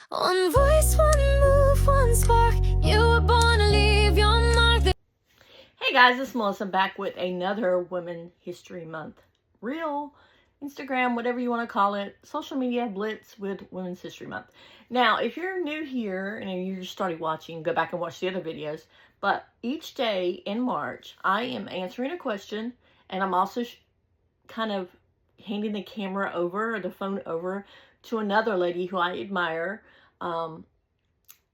One voice, one move, one spark. You were born to leave your mark. Hey guys, it's Melissa back with another Women History Month reel, Instagram, whatever you want to call it, social media blitz with Women's History Month. Now, if you're new here and you just started watching, go back and watch the other videos. But each day in March, I am answering a question, and I'm also kind of handing the camera over, or the phone over, to another lady who I admire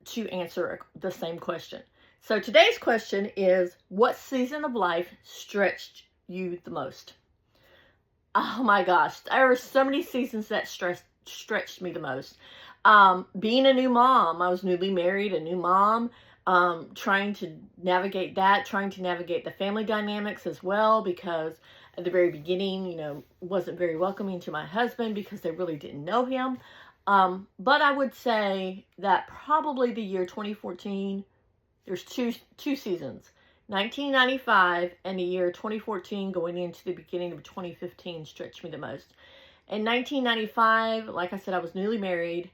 to answer the same question. So today's question is, what season of life stretched you the most? Oh my gosh, there were so many seasons that stretched me the most. Being a new mom, I was newly married, a new mom, trying to navigate that, trying to navigate the family dynamics as well, because at the very beginning, wasn't very welcoming to my husband because they really didn't know him. But I would say that probably the year 2014, there's two seasons, 1995 and the year 2014 going into the beginning of 2015 stretched me the most. In 1995, like I said, I was newly married,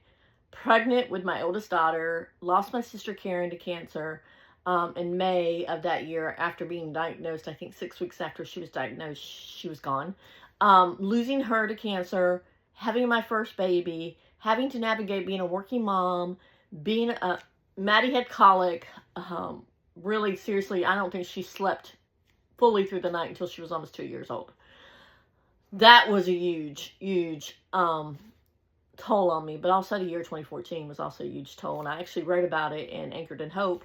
pregnant with my oldest daughter, lost my sister Karen to cancer in May of that year after being diagnosed. I think 6 weeks after she was diagnosed, she was gone. Losing her to cancer, having my first baby, having to navigate being a working mom, Maddie had colic. Really, seriously, I don't think she slept fully through the night until she was almost 2 years old. That was a huge toll on me. But also the year 2014 was also a huge toll. And I actually wrote about it in Anchored in Hope,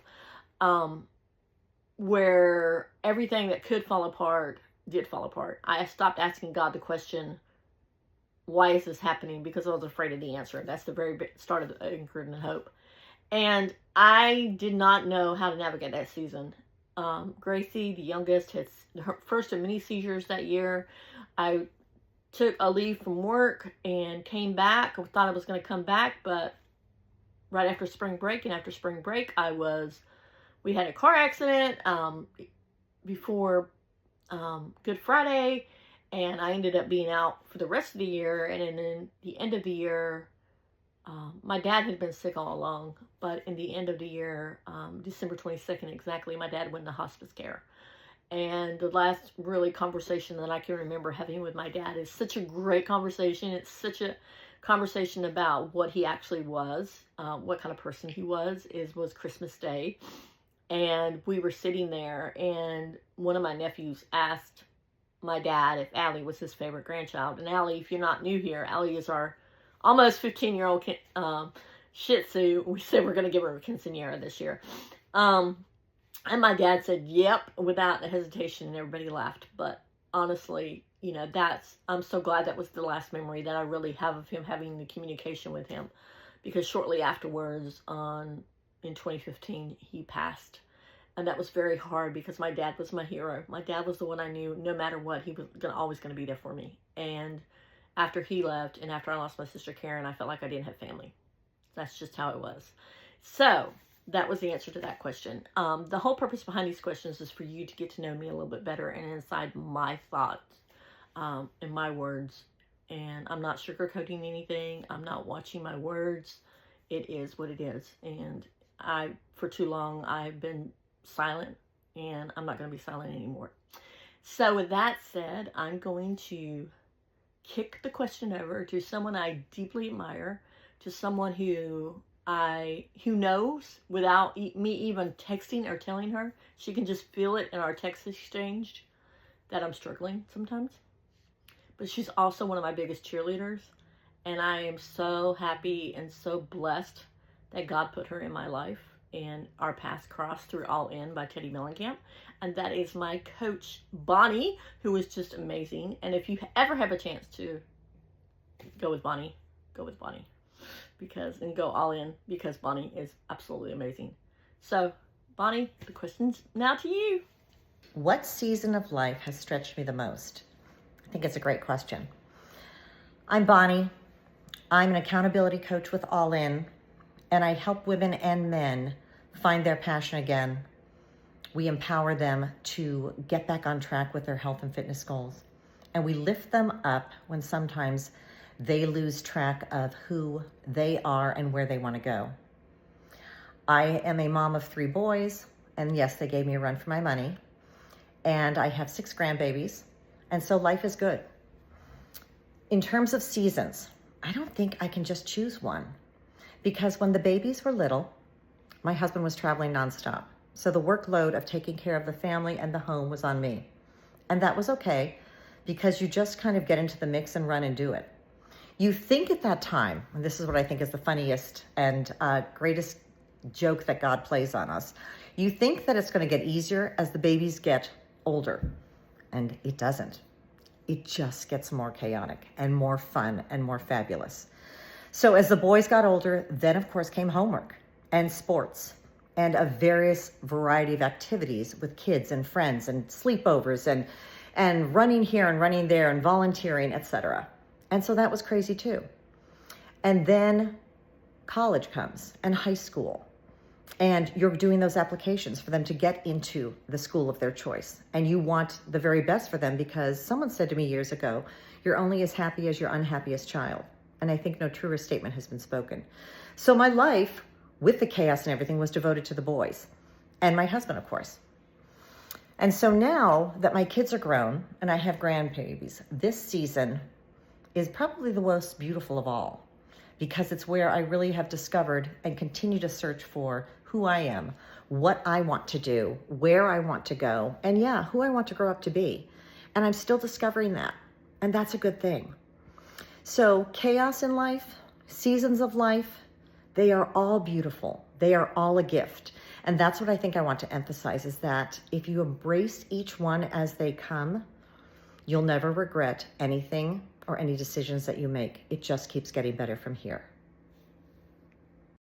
where everything that could fall apart did fall apart. I stopped asking God the question, why is this happening? Because I was afraid of the answer. That's the very start of Anchored in Hope. And I did not know how to navigate that season. Gracie, the youngest, had her first of many seizures that year. I took a leave from work and came back. I thought I was going to come back, but right after spring break, we had a car accident before Good Friday, and I ended up being out for the rest of the year. And in the end of the year, my dad had been sick all along, but in the end of the year, December 22nd exactly, my dad went into hospice care. And the last really conversation that I can remember having with my dad is such a great conversation. It's such a conversation about what he actually was, what kind of person he was Christmas Day. And we were sitting there, and one of my nephews asked my dad if Allie was his favorite grandchild. And Allie, if you're not new here, Allie is our almost 15-year-old Shih Tzu. We said we're going to give her a quinceanera this year. And my dad said, yep, without hesitation, and everybody laughed. But honestly, I'm so glad that was the last memory that I really have of him, having the communication with him. Because shortly afterwards, in 2015, he passed. And that was very hard because my dad was my hero. My dad was the one I knew, no matter what, he was always going to be there for me. And after he left, and after I lost my sister Karen, I felt like I didn't have family. That's just how it was. So that was the answer to that question. The whole purpose behind these questions is for you to get to know me a little bit better and inside my thoughts and my words. And I'm not sugarcoating anything. I'm not watching my words. It is what it is. And for too long, I've been silent, and I'm not going to be silent anymore. So with that said, I'm going to kick the question over to someone I deeply admire, to someone who knows without me even texting or telling her. She can just feel it in our text exchange that I'm struggling sometimes. But she's also one of my biggest cheerleaders, and I am so happy and so blessed that God put her in my life, and our paths crossed through All In by Teddy Mellencamp. And that is my coach, Bonnie, who is just amazing. And if you ever have a chance to go with Bonnie, go with Bonnie. And go all in, because Bonnie is absolutely amazing. So, Bonnie, the question's now to you. What season of life has stretched me the most? I think it's a great question. I'm Bonnie. I'm an accountability coach with All In, and I help women and men find their passion again. We empower them to get back on track with their health and fitness goals. And we lift them up when sometimes they lose track of who they are and where they want to go. I am a mom of 3 boys, and yes, they gave me a run for my money. And I have 6 grandbabies, and so life is good. In terms of seasons, I don't think I can just choose one, because when the babies were little, my husband was traveling nonstop. So the workload of taking care of the family and the home was on me. And that was okay, because you just kind of get into the mix and run and do it. You think at that time, and this is what I think is the funniest and greatest joke that God plays on us, you think that it's going to get easier as the babies get older, and it doesn't. It just gets more chaotic and more fun and more fabulous. So as the boys got older, then of course came homework and sports and a various variety of activities with kids and friends and sleepovers and running here and running there and volunteering, etc. And so that was crazy too. And then college comes and high school. And you're doing those applications for them to get into the school of their choice. And you want the very best for them, because someone said to me years ago, you're only as happy as your unhappiest child. And I think no truer statement has been spoken. So my life, with the chaos and everything, was devoted to the boys and my husband, of course. And so now that my kids are grown and I have grandbabies, this season is probably the most beautiful of all, because it's where I really have discovered and continue to search for who I am, what I want to do, where I want to go, and yeah, who I want to grow up to be. And I'm still discovering that, and that's a good thing. So chaos in life, seasons of life, they are all beautiful. They are all a gift. And that's what I think I want to emphasize, is that if you embrace each one as they come, you'll never regret anything or any decisions that you make. It just keeps getting better from here.